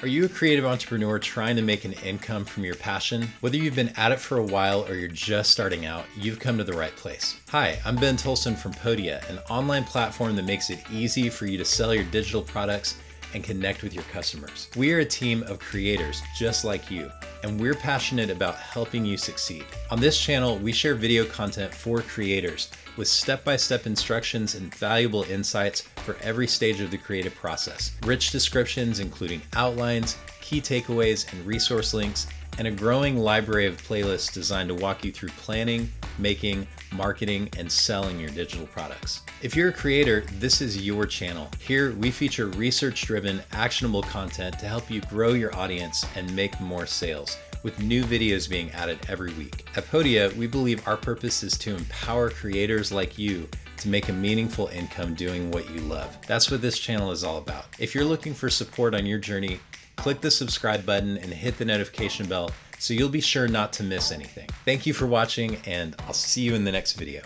Are you a creative entrepreneur trying to make an income from your passion? Whether you've been at it for a while or you're just starting out, you've come to the right place. Hi, I'm Ben Tolson from Podia, an online platform that makes it easy for you to sell your digital products and connect with your customers. We are a team of creators just like you, and we're passionate about helping you succeed. On this channel, we share video content for creators with step-by-step instructions and valuable insights for every stage of the creative process. Rich descriptions including outlines, key takeaways, and resource links, and a growing library of playlists designed to walk you through planning, making, marketing, and selling your digital products. If you're a creator, this is your channel. Here, we feature research-driven, actionable content to help you grow your audience and make more sales, with new videos being added every week. At Podia, we believe our purpose is to empower creators like you to make a meaningful income doing what you love. That's what this channel is all about. If you're looking for support on your journey, click the subscribe button and hit the notification bell so you'll be sure not to miss anything. Thank you for watching, and I'll see you in the next video.